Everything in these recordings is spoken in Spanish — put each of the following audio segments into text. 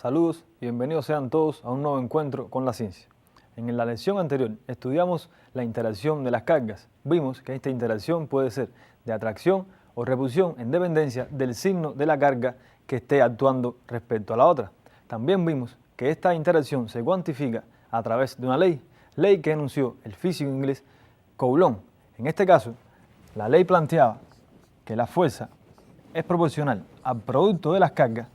Saludos y bienvenidos sean todos a un nuevo encuentro con la ciencia. En la lección anterior estudiamos la interacción de las cargas. Vimos que esta interacción puede ser de atracción o repulsión en dependencia del signo de la carga que esté actuando respecto a la otra. También vimos que esta interacción se cuantifica a través de una ley que enunció el físico inglés Coulomb. En este caso, la ley planteaba que la fuerza es proporcional al producto de las cargas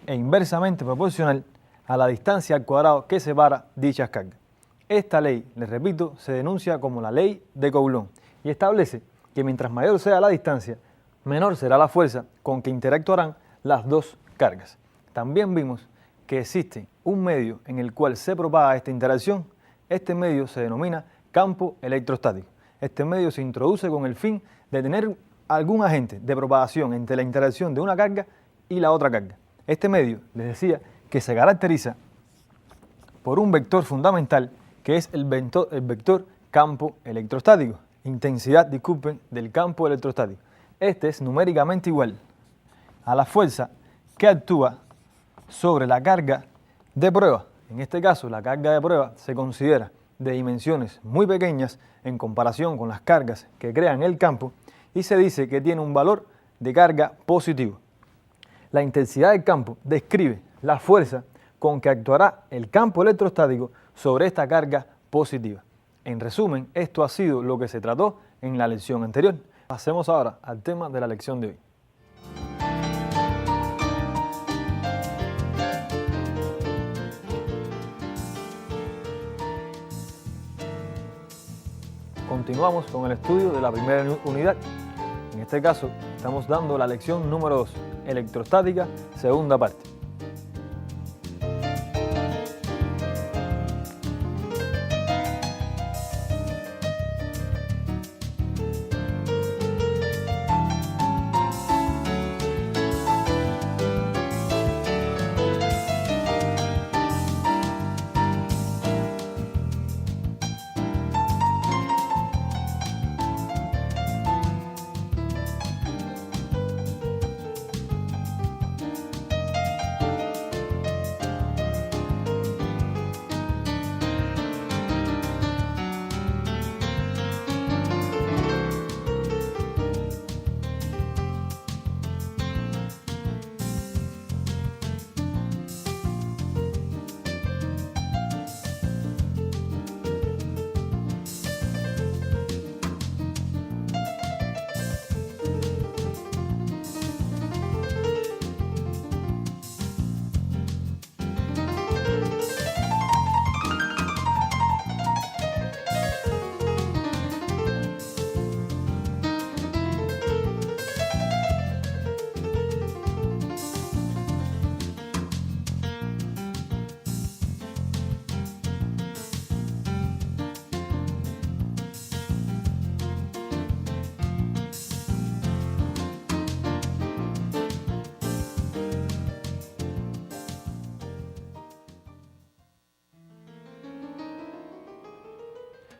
e inversamente proporcional a la distancia al cuadrado que separa dichas cargas. Esta ley, les repito, se denuncia como la ley de Coulomb y establece que mientras mayor sea la distancia, menor será la fuerza con que interactuarán las dos cargas. También vimos que existe un medio en el cual se propaga esta interacción. Este medio se denomina campo electrostático. Este medio se introduce con el fin de tener algún agente de propagación entre la interacción de una carga y la otra carga. Este medio, les decía, que se caracteriza por un vector fundamental que es el vector campo electrostático, intensidad, del campo electrostático. Este es numéricamente igual a la fuerza que actúa sobre la carga de prueba. En este caso, la carga de prueba se considera de dimensiones muy pequeñas en comparación con las cargas que crean el campo y se dice que tiene un valor de carga positivo. La intensidad del campo describe la fuerza con que actuará el campo electrostático sobre esta carga positiva. En resumen, esto ha sido lo que se trató en la lección anterior. Pasemos ahora al tema de la lección de hoy. Continuamos con el estudio de la primera unidad. En este caso, estamos dando la lección número 2, electrostática, segunda parte.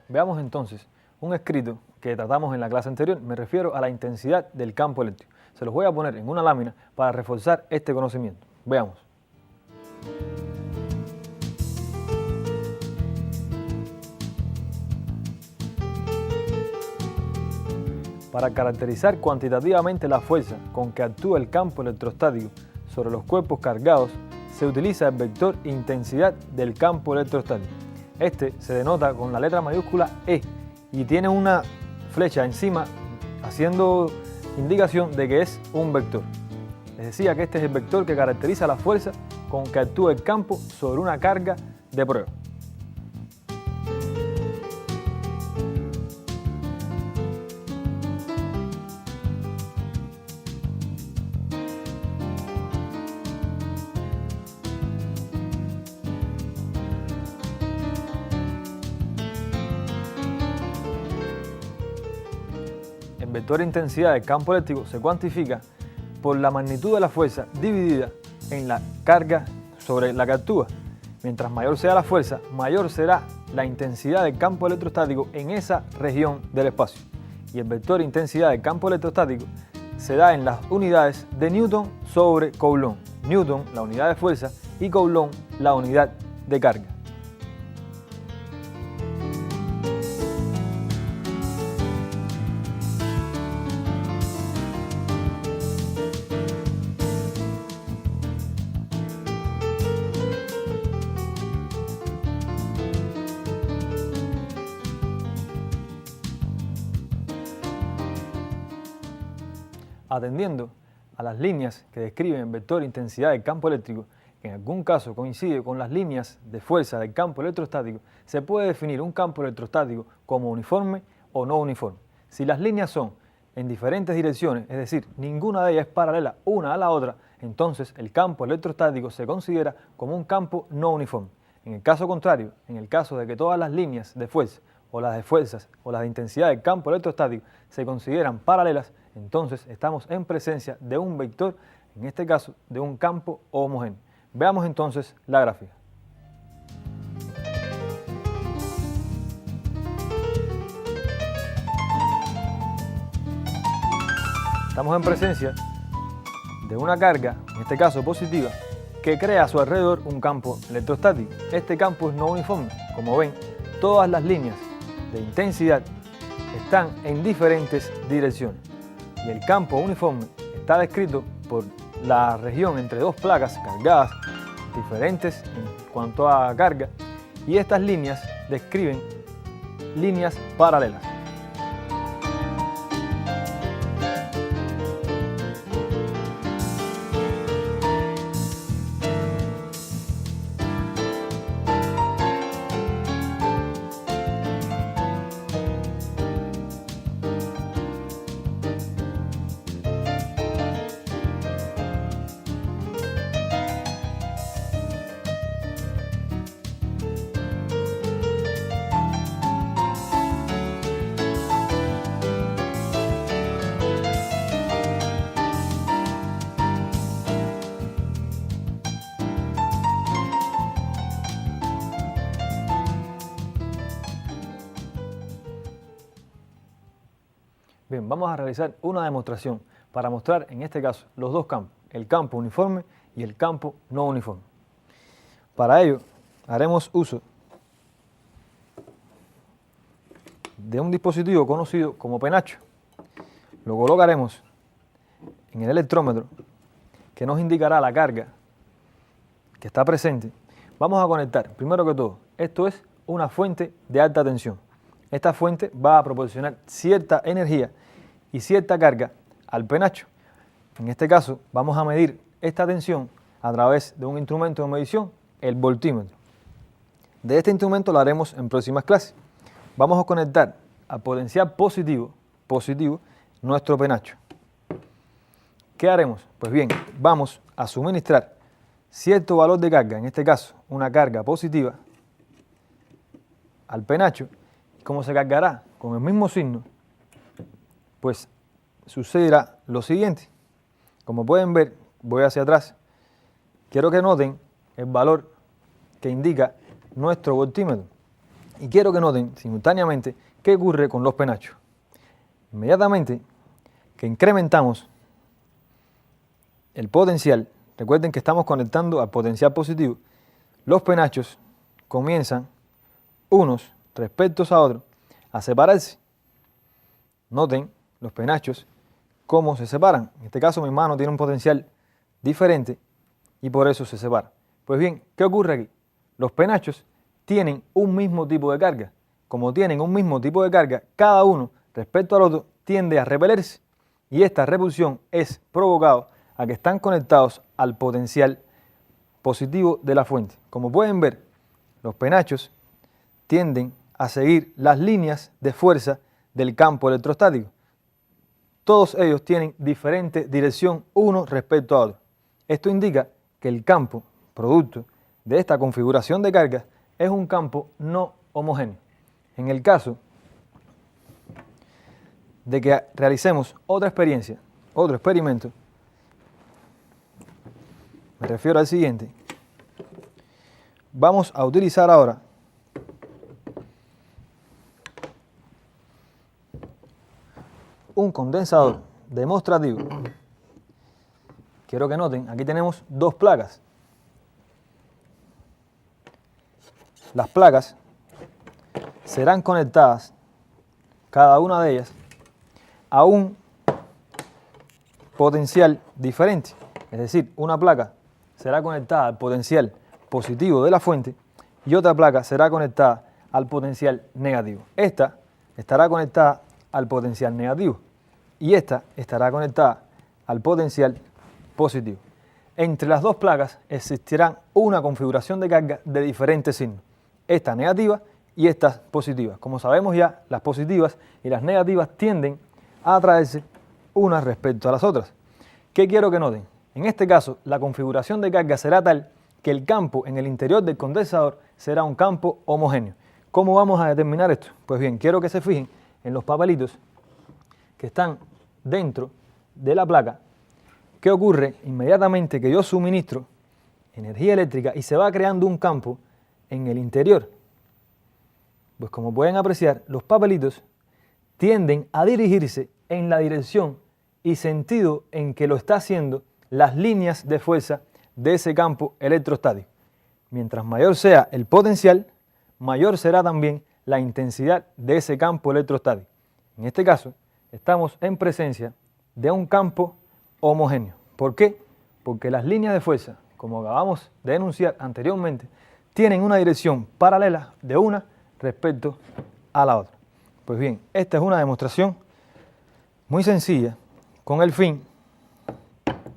Veamos entonces un escrito que tratamos en la clase anterior. Me refiero a la intensidad del campo eléctrico. Se los voy a poner en una lámina para reforzar este conocimiento. Veamos. Para caracterizar cuantitativamente la fuerza con que actúa el campo electrostático sobre los cuerpos cargados, se utiliza el vector intensidad del campo electrostático. Este se denota con la letra mayúscula E y tiene una flecha encima haciendo indicación de que es un vector. Les decía que este es el vector que caracteriza la fuerza con que actúa el campo sobre una carga de prueba. El vector de intensidad del campo eléctrico se cuantifica por la magnitud de la fuerza dividida en la carga sobre la que actúa. Mientras mayor sea la fuerza, mayor será la intensidad del campo electrostático en esa región del espacio. Y el vector de intensidad del campo electrostático se da en las unidades de Newton sobre Coulomb. Newton, la unidad de fuerza, y Coulomb la unidad de carga. Atendiendo a las líneas que describen el vector de intensidad del campo eléctrico, que en algún caso coincide con las líneas de fuerza del campo electrostático, se puede definir un campo electrostático como uniforme o no uniforme. Si las líneas son en diferentes direcciones, es decir, ninguna de ellas es paralela una a la otra, entonces el campo electrostático se considera como un campo no uniforme. En el caso contrario, en el caso de que todas las líneas de fuerza o las de fuerzas o las de intensidad del campo electrostático se consideran paralelas, entonces estamos en presencia de un vector, en este caso de un campo homogéneo. Veamos entonces la gráfica. Estamos en presencia de una carga, en este caso positiva, que crea a su alrededor un campo electrostático. Este campo es no uniforme. Como ven, todas las líneas de intensidad están en diferentes direcciones. Y el campo uniforme está descrito por la región entre dos placas cargadas diferentes en cuanto a carga, y estas líneas describen líneas paralelas. Bien, vamos a realizar una demostración para mostrar en este caso los dos campos, el campo uniforme y el campo no uniforme. Para ello haremos uso de un dispositivo conocido como penacho. Lo colocaremos en el electrómetro que nos indicará la carga que está presente. Vamos a conectar, primero que todo, esto es una fuente de alta tensión. Esta fuente va a proporcionar cierta energía y cierta carga al penacho. En este caso vamos a medir esta tensión a través de un instrumento de medición, el voltímetro. De este instrumento lo haremos en próximas clases. Vamos a conectar a potencial positivo nuestro penacho. ¿Qué haremos? Pues bien, vamos a suministrar cierto valor de carga, en este caso una carga positiva, al penacho. Como se cargará con el mismo signo, pues sucederá lo siguiente. Como pueden ver, voy hacia atrás. Quiero que noten el valor que indica nuestro voltímetro. Y quiero que noten simultáneamente qué ocurre con los penachos. Inmediatamente que incrementamos el potencial, recuerden que estamos conectando al potencial positivo, los penachos comienzan unos respecto a otros a separarse. Noten los penachos cómo se separan. En este caso mi mano tiene un potencial diferente y por eso se separa. Pues bien, ¿qué ocurre aquí? Los penachos tienen un mismo tipo de carga. Como tienen un mismo tipo de carga, cada uno respecto al otro tiende a repelerse y esta repulsión es provocada a que están conectados al potencial positivo de la fuente. Como pueden ver, los penachos tienden a seguir las líneas de fuerza del campo electrostático. Todos ellos tienen diferente dirección uno respecto a otro. Esto indica que el campo producto de esta configuración de cargas es un campo no homogéneo. En el caso de que realicemos otra experiencia, otro experimento, me refiero al siguiente, vamos a utilizar ahora un condensador demostrativo. Quiero que noten, aquí tenemos dos placas. las placas serán conectadas, cada una de ellas, a un potencial diferente. Es decir, una placa será conectada al potencial positivo de la fuente y otra placa será conectada al potencial negativo. Esta estará conectada al potencial negativo y esta estará conectada al potencial positivo. Entre las dos placas existirán una configuración de carga de diferentes signos, esta negativa y estas positivas. Como sabemos ya, las positivas y las negativas tienden a atraerse unas respecto a las otras. ¿Qué quiero que noten? En este caso, la configuración de carga será tal que el campo en el interior del condensador será un campo homogéneo. ¿Cómo vamos a determinar esto? Pues bien, quiero que se fijen en los papelitos que están dentro de la placa. ¿Qué ocurre? Inmediatamente que yo suministro energía eléctrica y se va creando un campo en el interior. Pues como pueden apreciar, los papelitos tienden a dirigirse en la dirección y sentido en que lo está haciendo las líneas de fuerza de ese campo electrostático. Mientras mayor sea el potencial, mayor será también la intensidad de ese campo electrostático. En este caso, estamos en presencia de un campo homogéneo. ¿Por qué? Porque las líneas de fuerza, como acabamos de enunciar anteriormente, tienen una dirección paralela de una respecto a la otra. Pues bien, esta es una demostración muy sencilla con el fin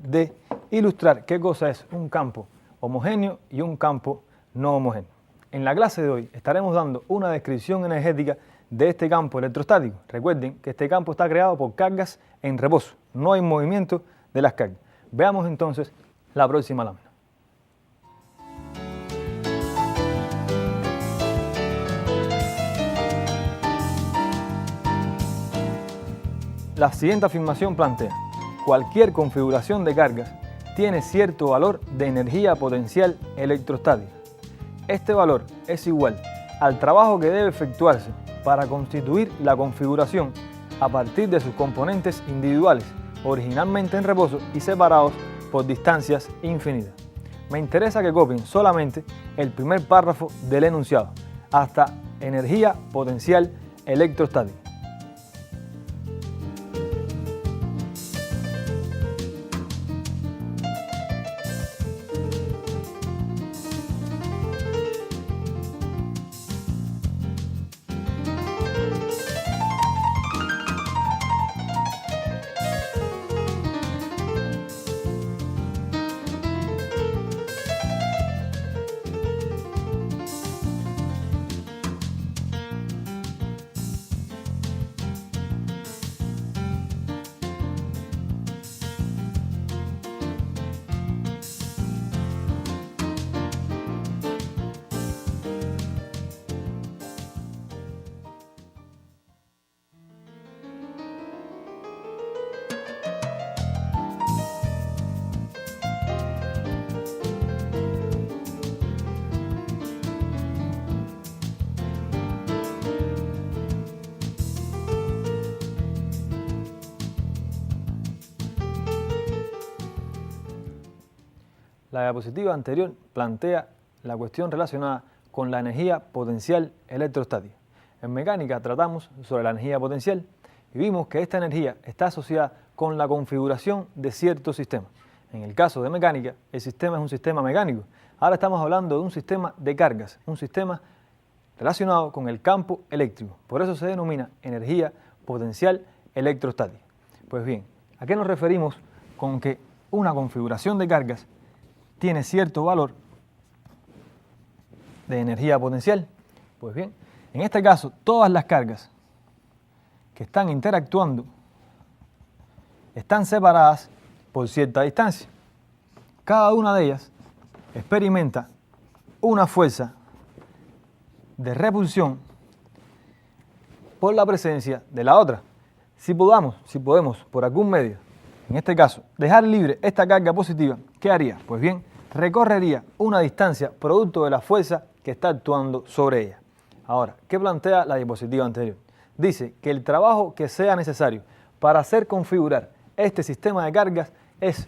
de ilustrar qué cosa es un campo homogéneo y un campo no homogéneo. En la clase de hoy estaremos dando una descripción energética de este campo electrostático. Recuerden que este campo está creado por cargas en reposo, no hay movimiento de las cargas. Veamos entonces la próxima lámina. La siguiente afirmación plantea: cualquier configuración de cargas tiene cierto valor de energía potencial electrostática. Este valor es igual al trabajo que debe efectuarse para constituir la configuración a partir de sus componentes individuales, originalmente en reposo y separados por distancias infinitas. Me interesa que copien solamente el primer párrafo del enunciado, hasta energía potencial electrostática. La diapositiva anterior plantea la cuestión relacionada con la energía potencial electrostática. En mecánica tratamos sobre la energía potencial y vimos que esta energía está asociada con la configuración de ciertos sistemas. En el caso de mecánica, el sistema es un sistema mecánico. Ahora estamos hablando de un sistema de cargas, un sistema relacionado con el campo eléctrico. Por eso se denomina energía potencial electrostática. Pues bien, ¿a qué nos referimos con que una configuración de cargas tiene cierto valor de energía potencial? Pues bien, en este caso, todas las cargas que están interactuando están separadas por cierta distancia. Cada una de ellas experimenta una fuerza de repulsión por la presencia de la otra. Si podemos, por algún medio, en este caso, dejar libre esta carga positiva, ¿qué haría? Pues bien, recorrería una distancia producto de la fuerza que está actuando sobre ella. Ahora, ¿qué plantea la diapositiva anterior? Dice que el trabajo que sea necesario para hacer configurar este sistema de cargas es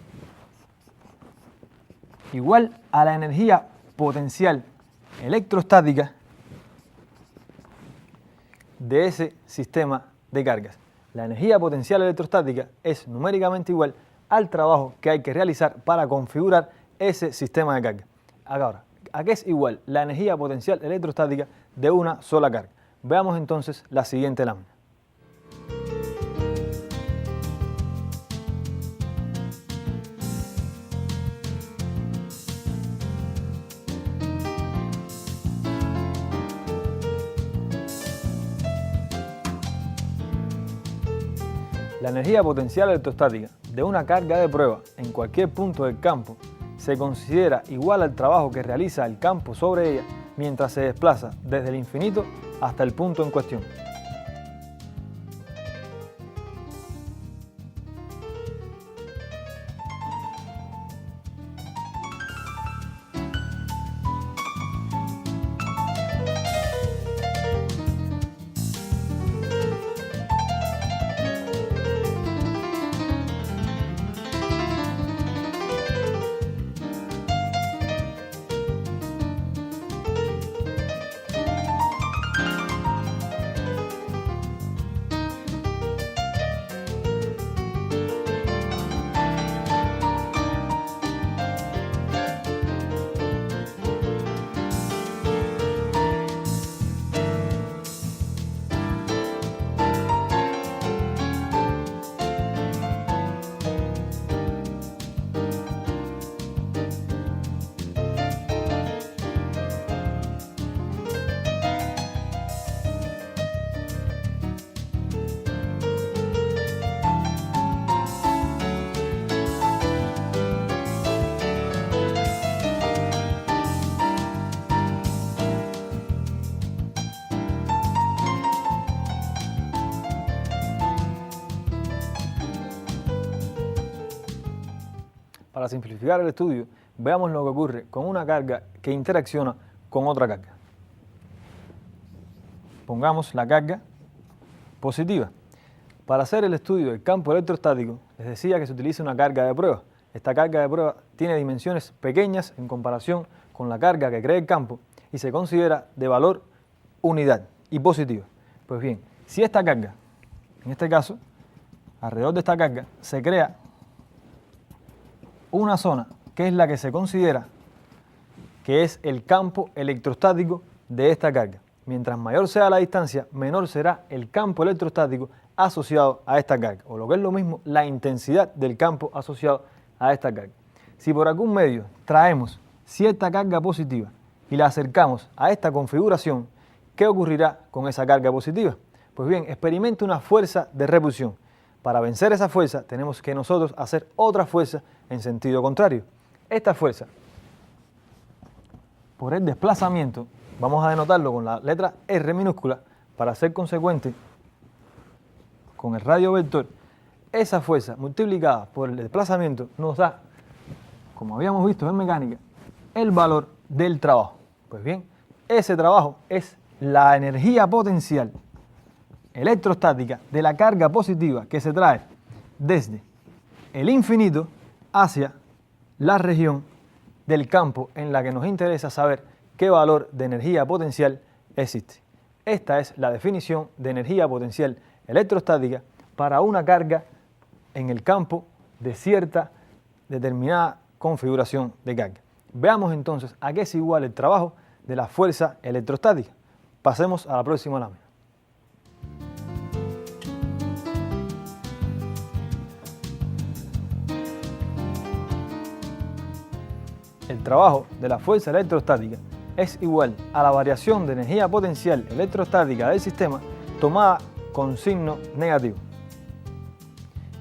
igual a la energía potencial electrostática de ese sistema de cargas. La energía potencial electrostática es numéricamente igual al trabajo que hay que realizar para configurar ese sistema de carga. Ahora, ¿a qué es igual la energía potencial electrostática de una sola carga? Veamos entonces la siguiente lámina. La energía potencial electrostática de una carga de prueba en cualquier punto del campo se considera igual al trabajo que realiza el campo sobre ella mientras se desplaza desde el infinito hasta el punto en cuestión. Para simplificar el estudio, veamos lo que ocurre con una carga que interacciona con otra carga. Pongamos la carga positiva. Para hacer el estudio del campo electrostático, les decía que se utiliza una carga de prueba. Esta carga de prueba tiene dimensiones pequeñas en comparación con la carga que crea el campo y se considera de valor unidad y positiva. Pues bien, si esta carga, en este caso, alrededor de esta carga, se crea una zona que es la que se considera que es el campo electrostático de esta carga. Mientras mayor sea la distancia, menor será el campo electrostático asociado a esta carga, o lo que es lo mismo, la intensidad del campo asociado a esta carga. Si por algún medio traemos cierta carga positiva y la acercamos a esta configuración, ¿qué ocurrirá con esa carga positiva? Pues bien, experimenta una fuerza de repulsión. Para vencer esa fuerza tenemos que nosotros hacer otra fuerza en sentido contrario. Esta fuerza, por el desplazamiento, vamos a denotarlo con la letra R minúscula para ser consecuente con el radio vector. Esa fuerza multiplicada por el desplazamiento nos da, como habíamos visto en mecánica, el valor del trabajo. Pues bien, ese trabajo es la energía potencial electrostática de la carga positiva que se trae desde el infinito hacia la región del campo en la que nos interesa saber qué valor de energía potencial existe. Esta es la definición de energía potencial electrostática para una carga en el campo de cierta determinada configuración de carga. Veamos entonces a qué es igual el trabajo de la fuerza electrostática. Pasemos a la próxima lámina. El trabajo de la fuerza electrostática es igual a la variación de energía potencial electrostática del sistema tomada con signo negativo.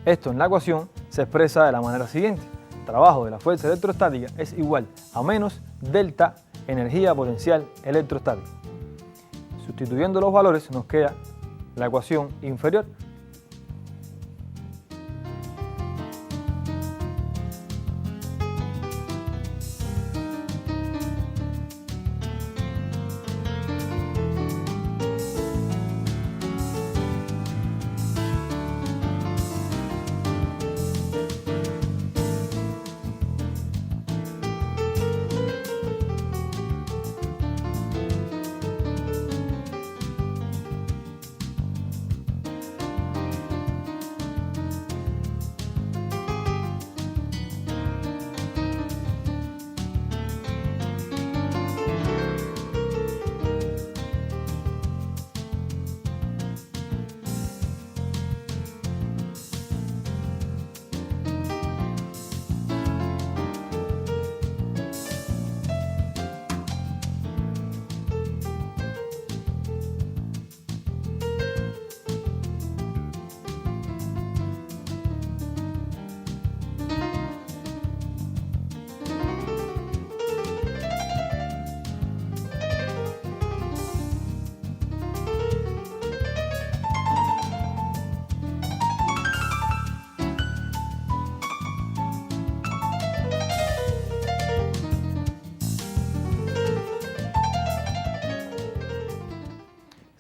Esto en la ecuación se expresa de la manera siguiente. El trabajo de la fuerza electrostática es igual a menos delta energía potencial electrostática. Sustituyendo los valores nos queda la ecuación inferior.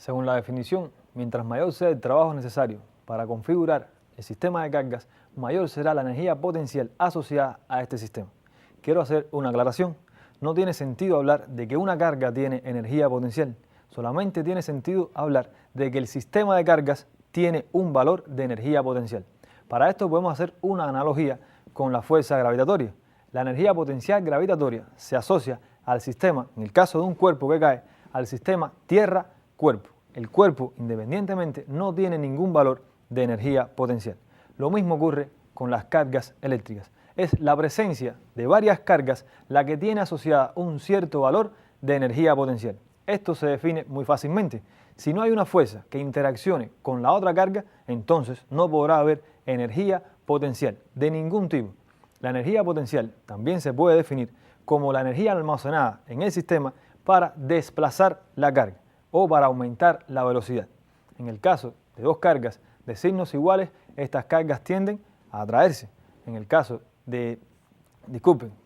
Según la definición, mientras mayor sea el trabajo necesario para configurar el sistema de cargas, mayor será la energía potencial asociada a este sistema. Quiero hacer una aclaración. No tiene sentido hablar de que una carga tiene energía potencial. Solamente tiene sentido hablar de que el sistema de cargas tiene un valor de energía potencial. Para esto podemos hacer una analogía con la fuerza gravitatoria. La energía potencial gravitatoria se asocia al sistema, en el caso de un cuerpo que cae, al sistema tierra-cuerpo. El cuerpo, independientemente, no tiene ningún valor de energía potencial. Lo mismo ocurre con las cargas eléctricas. Es la presencia de varias cargas la que tiene asociada un cierto valor de energía potencial. Esto se define muy fácilmente. Si no hay una fuerza que interaccione con la otra carga, entonces no podrá haber energía potencial de ningún tipo. La energía potencial también se puede definir como la energía almacenada en el sistema para desplazar la carga o para aumentar la velocidad. En el caso de dos cargas de signos iguales, estas cargas tienden a atraerse. En el caso de,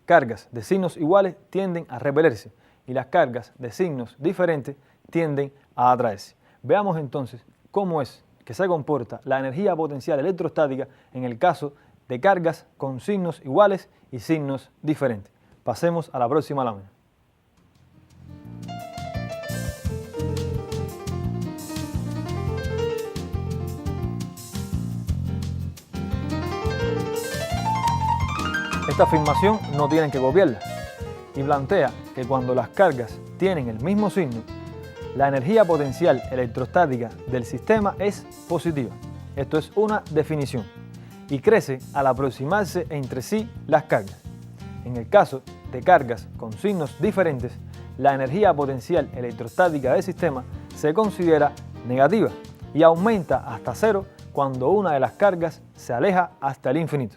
cargas de signos iguales tienden a repelerse y las cargas de signos diferentes tienden a atraerse. Veamos entonces cómo es que se comporta la energía potencial electrostática en el caso de cargas con signos iguales y signos diferentes. Pasemos a la próxima lámina. Esta afirmación no tienen que copiarla y plantea que cuando las cargas tienen el mismo signo, la energía potencial electrostática del sistema es positiva. Esto es una definición y crece al aproximarse entre sí las cargas. En el caso de cargas con signos diferentes, la energía potencial electrostática del sistema se considera negativa y aumenta hasta cero cuando una de las cargas se aleja hasta el infinito.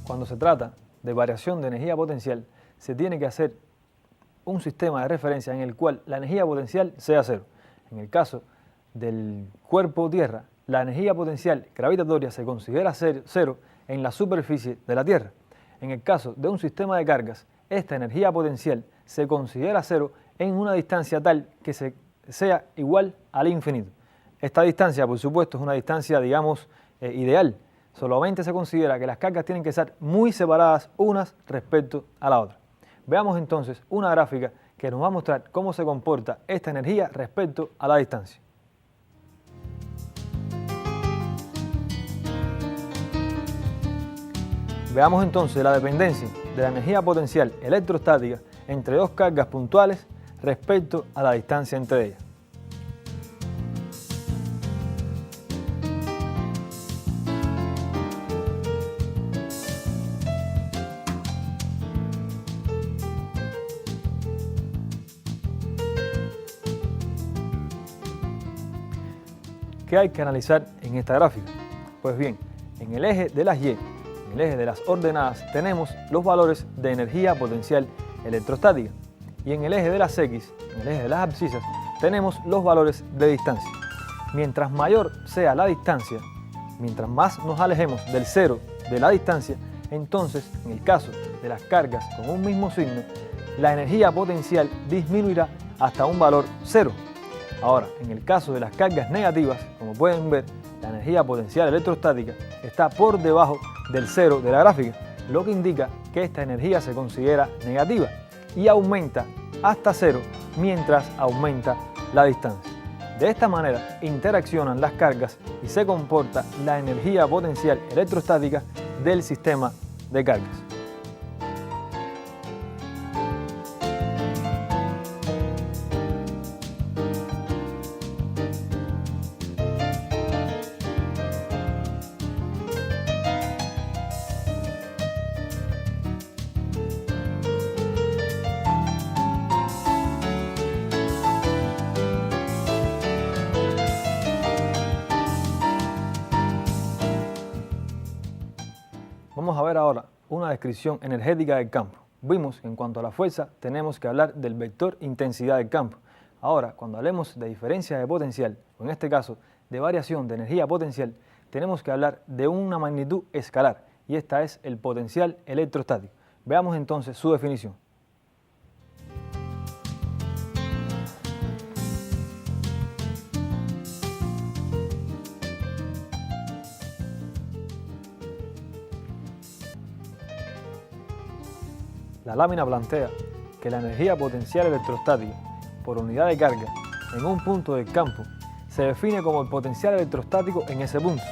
Cuando se trata de variación de energía potencial, se tiene que hacer un sistema de referencia en el cual la energía potencial sea cero. En el caso del cuerpo Tierra, la energía potencial gravitatoria se considera cero en la superficie de la Tierra. En el caso de un sistema de cargas, esta energía potencial se considera cero en una distancia tal que sea igual al infinito. Esta distancia, por supuesto, es una distancia, digamos, ideal. Solamente se considera que las cargas tienen que estar muy separadas unas respecto a la otra. Veamos entonces una gráfica que nos va a mostrar cómo se comporta esta energía respecto a la distancia. Veamos entonces la dependencia de la energía potencial electrostática entre dos cargas puntuales respecto a la distancia entre ellas. ¿Qué hay que analizar en esta gráfica? Pues bien, en el eje de las Y, en el eje de las ordenadas, tenemos los valores de energía potencial electrostática. Y en el eje de las X, en el eje de las abscisas, tenemos los valores de distancia. Mientras mayor sea la distancia, mientras más nos alejemos del cero de la distancia, entonces, en el caso de las cargas con un mismo signo, la energía potencial disminuirá hasta un valor cero. Ahora, en el caso de las cargas negativas, como pueden ver, la energía potencial electrostática está por debajo del cero de la gráfica, lo que indica que esta energía se considera negativa y aumenta hasta cero mientras aumenta la distancia. De esta manera interaccionan las cargas y se comporta la energía potencial electrostática del sistema de cargas. Vamos a ver ahora una descripción energética del campo. Vimos que en cuanto a la fuerza tenemos que hablar del vector intensidad del campo. Ahora, cuando hablemos de diferencia de potencial, o en este caso de variación de energía potencial, tenemos que hablar de una magnitud escalar, y esta es el potencial electrostático. Veamos entonces su definición. La lámina plantea que la energía potencial electrostática por unidad de carga en un punto del campo se define como el potencial electrostático en ese punto.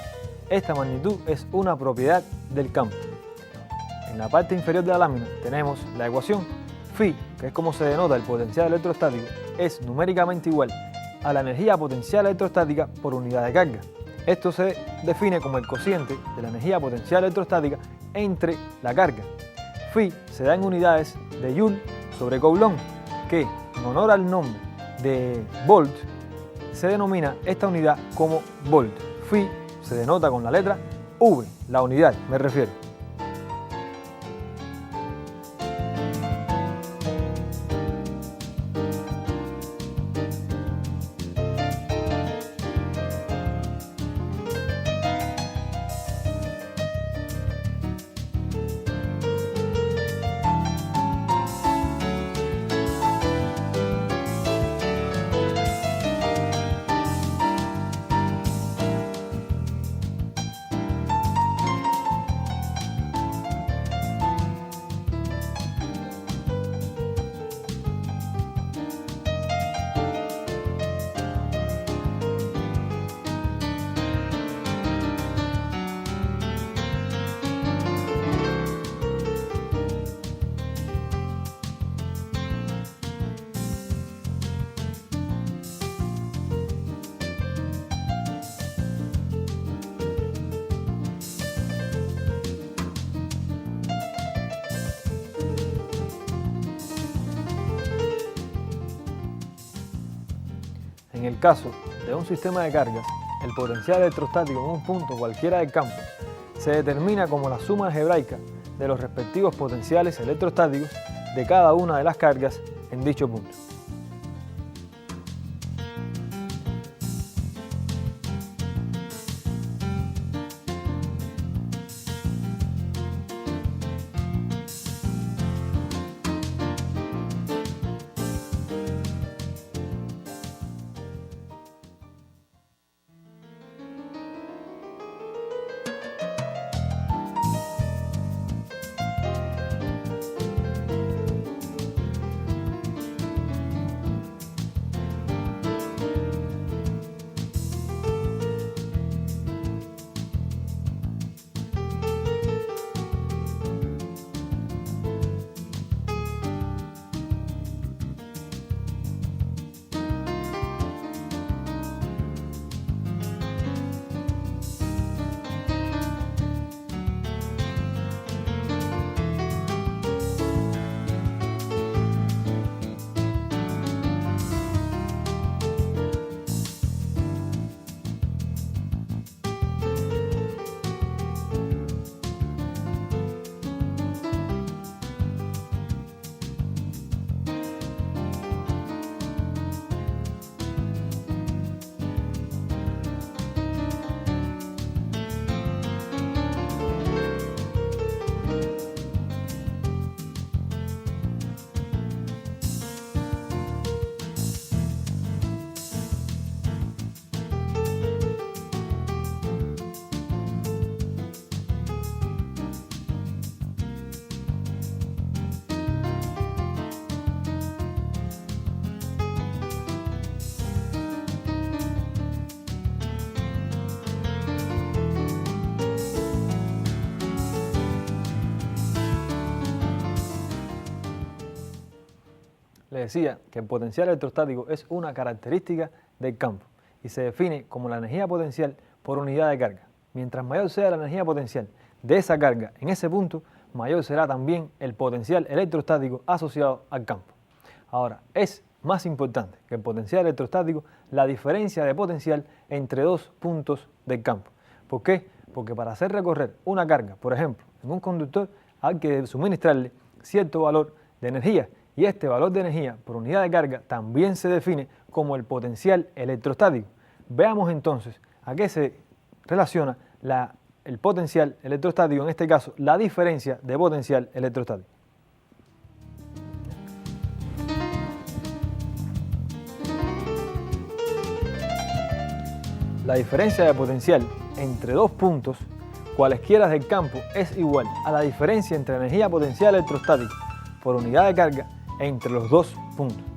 Esta magnitud es una propiedad del campo. En la parte inferior de la lámina tenemos la ecuación. Phi, que es como se denota el potencial electrostático, es numéricamente igual a la energía potencial electrostática por unidad de carga. Esto se define como el cociente de la energía potencial electrostática entre la carga. Phi se da en unidades de Joule sobre Coulomb, que en honor al nombre de volt se denomina esta unidad como volt. Phi se denota con la letra V, la unidad me refiero. En el caso de un sistema de cargas, el potencial electrostático en un punto cualquiera del campo se determina como la suma algebraica de los respectivos potenciales electrostáticos de cada una de las cargas en dicho punto. le decía que el potencial electrostático es una característica del campo y se define como la energía potencial por unidad de carga. Mientras mayor sea la energía potencial de esa carga en ese punto, mayor será también el potencial electrostático asociado al campo. Ahora, es más importante que el potencial electrostático la diferencia de potencial entre dos puntos del campo. ¿Por qué? Porque para hacer recorrer una carga, por ejemplo, en un conductor, hay que suministrarle cierto valor de energía y este valor de energía por unidad de carga también se define como el potencial electrostático. Veamos entonces a qué se relaciona el potencial electrostático, en este caso la diferencia de potencial electrostático. La diferencia de potencial entre dos puntos, cualesquiera del campo, es igual a la diferencia entre energía potencial electrostática por unidad de carga entre los dos puntos.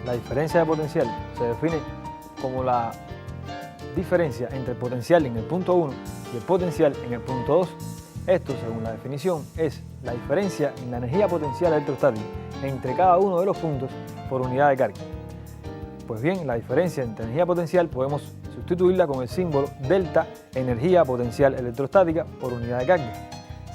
La diferencia de potencial se define como la diferencia entre el potencial en el punto 1 y el potencial en el punto 2. Esto, según la definición, es la diferencia en la energía potencial electrostática entre cada uno de los puntos por unidad de carga. Pues bien, la diferencia entre energía potencial podemos sustituirla con el símbolo delta energía potencial electrostática por unidad de carga.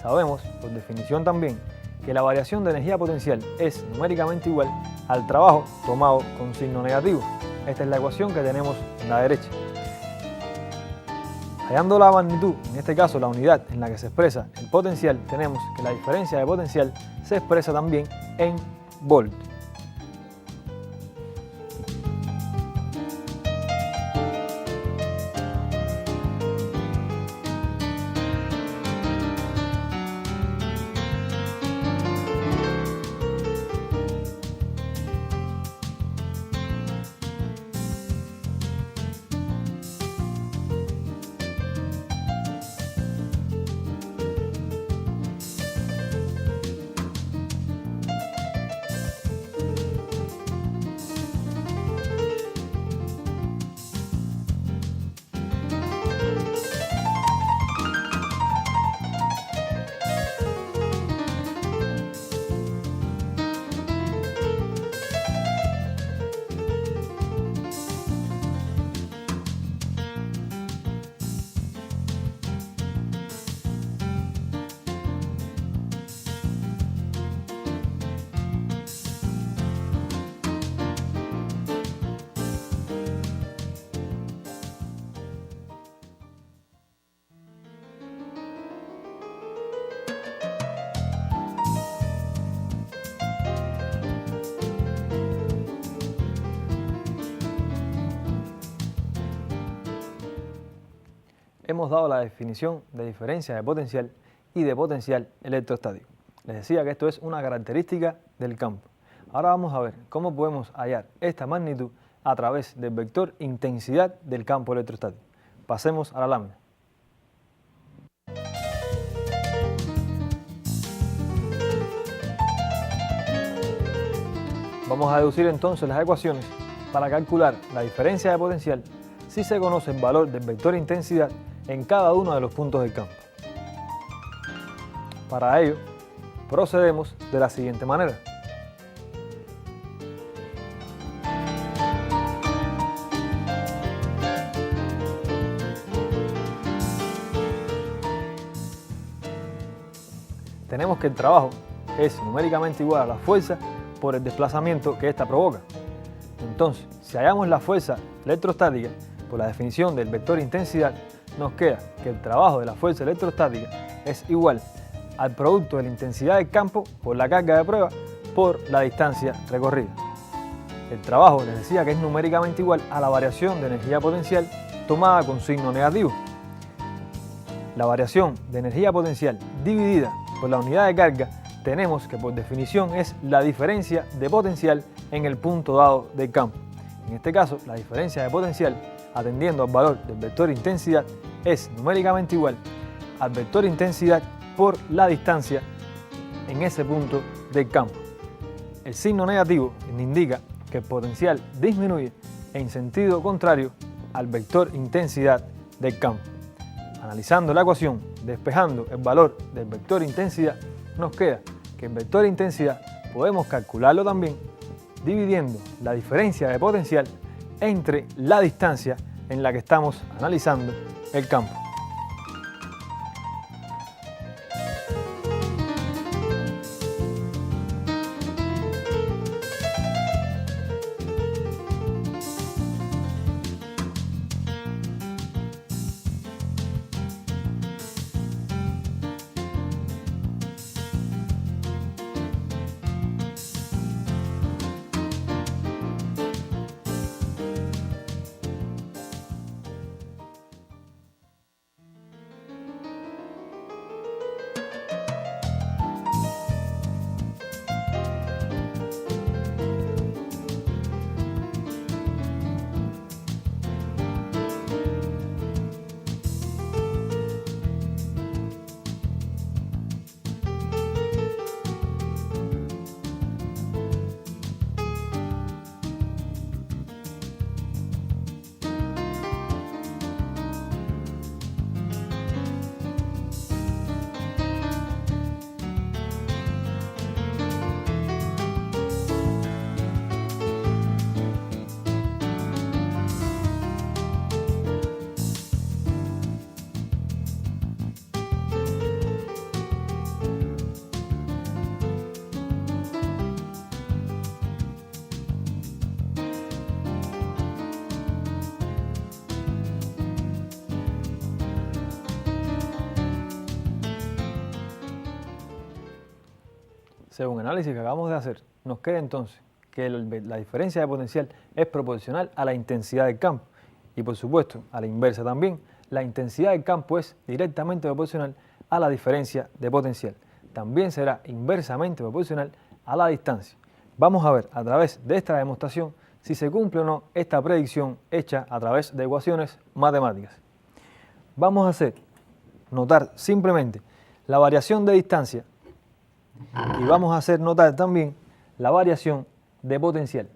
Sabemos, por definición también, que la variación de energía potencial es numéricamente igual al trabajo tomado con signo negativo. Esta es la ecuación que tenemos en la derecha. Hallando la magnitud, en este caso la unidad en la que se expresa el potencial, tenemos que la diferencia de potencial se expresa también en volt. Hemos dado la definición de diferencia de potencial y de potencial electrostático. Les decía que esto es una característica del campo. Ahora vamos a ver cómo podemos hallar esta magnitud a través del vector intensidad del campo electrostático. Pasemos a la lámina. Vamos a deducir entonces las ecuaciones para calcular la diferencia de potencial si se conoce el valor del vector intensidad en cada uno de los puntos del campo. Para ello, procedemos de la siguiente manera. Tenemos que el trabajo es numéricamente igual a la fuerza por el desplazamiento que ésta provoca. Entonces, si hallamos la fuerza electrostática por la definición del vector intensidad, nos queda que el trabajo de la fuerza electrostática es igual al producto de la intensidad del campo por la carga de prueba por la distancia recorrida. El trabajo les decía que es numéricamente igual a la variación de energía potencial tomada con signo negativo. La variación de energía potencial dividida por la unidad de carga tenemos que por definición es la diferencia de potencial en el punto dado del campo. En este caso, la diferencia de potencial atendiendo al valor del vector intensidad es numéricamente igual al vector intensidad por la distancia en ese punto del campo. El signo negativo indica que el potencial disminuye en sentido contrario al vector intensidad del campo. Analizando la ecuación, despejando el valor del vector intensidad, nos queda que el vector intensidad podemos calcularlo también dividiendo la diferencia de potencial entre la distancia en la que estamos analizando el campo. Según el análisis que acabamos de hacer, nos queda entonces que la diferencia de potencial es proporcional a la intensidad del campo y por supuesto a la inversa también. La intensidad del campo es directamente proporcional a la diferencia de potencial. También será inversamente proporcional a la distancia. Vamos a ver a través de esta demostración si se cumple o no esta predicción hecha a través de ecuaciones matemáticas. Vamos a notar simplemente la variación de distancia y vamos a hacer notar también la variación de potencial.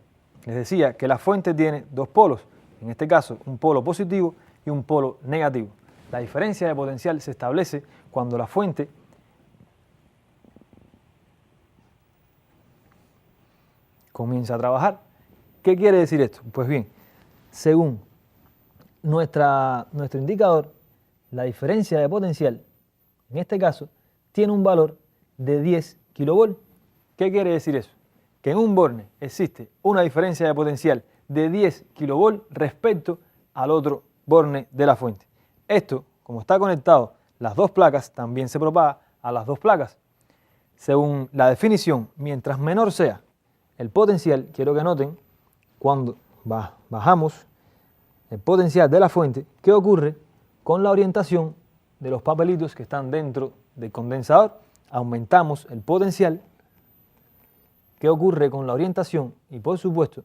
Les decía que la fuente tiene dos polos, en este caso un polo positivo y un polo negativo. La diferencia de potencial se establece cuando la fuente comienza a trabajar. ¿Qué quiere decir esto? Pues bien, según nuestro indicador, la diferencia de potencial, en este caso, tiene un valor de 10 kilovolts. ¿Qué quiere decir eso? Que en un borne existe una diferencia de potencial de 10 kilovolts respecto al otro borne de la fuente. Esto, como está conectado las dos placas, también se propaga a las dos placas. Según la definición, mientras menor sea el potencial, quiero que noten, cuando bajamos el potencial de la fuente, ¿qué ocurre con la orientación de los papelitos que están dentro del condensador? aumentamos el potencial, ¿qué ocurre con la orientación y, por supuesto,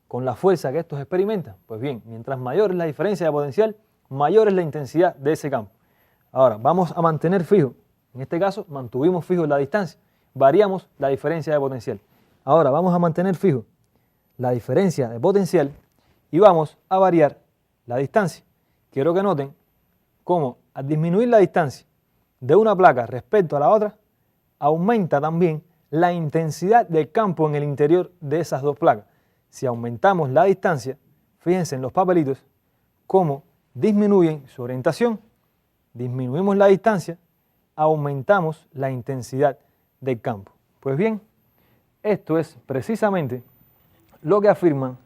con la fuerza que estos experimentan? Pues bien, mientras mayor es la diferencia de potencial, mayor es la intensidad de ese campo. Ahora, vamos a mantener fijo, en este caso mantuvimos fijo la distancia, variamos la diferencia de potencial. Ahora vamos a mantener fijo la diferencia de potencial y vamos a variar la distancia. Quiero que noten cómo al disminuir la distancia de una placa respecto a la otra, aumenta también la intensidad del campo en el interior de esas dos placas. Si aumentamos la distancia, fíjense en los papelitos cómo disminuyen su orientación, disminuimos la distancia, aumentamos la intensidad del campo. Pues bien, esto es precisamente lo que afirman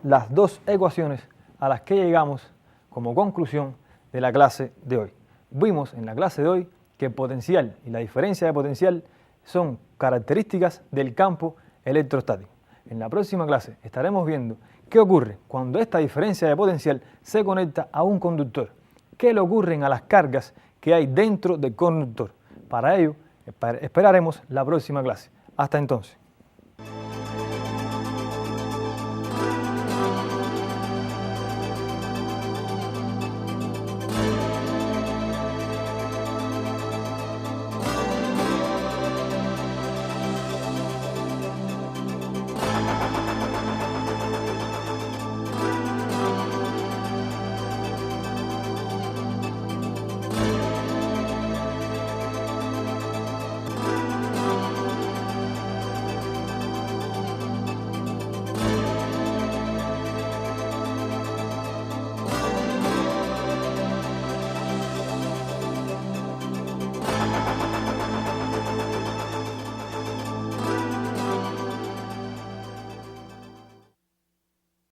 las dos ecuaciones a las que llegamos como conclusión de la clase de hoy. Vimos en la clase de hoy que el potencial y la diferencia de potencial son características del campo electrostático. En la próxima clase estaremos viendo qué ocurre cuando esta diferencia de potencial se conecta a un conductor, qué le ocurren a las cargas que hay dentro del conductor. Para ello, esperaremos la próxima clase. Hasta entonces.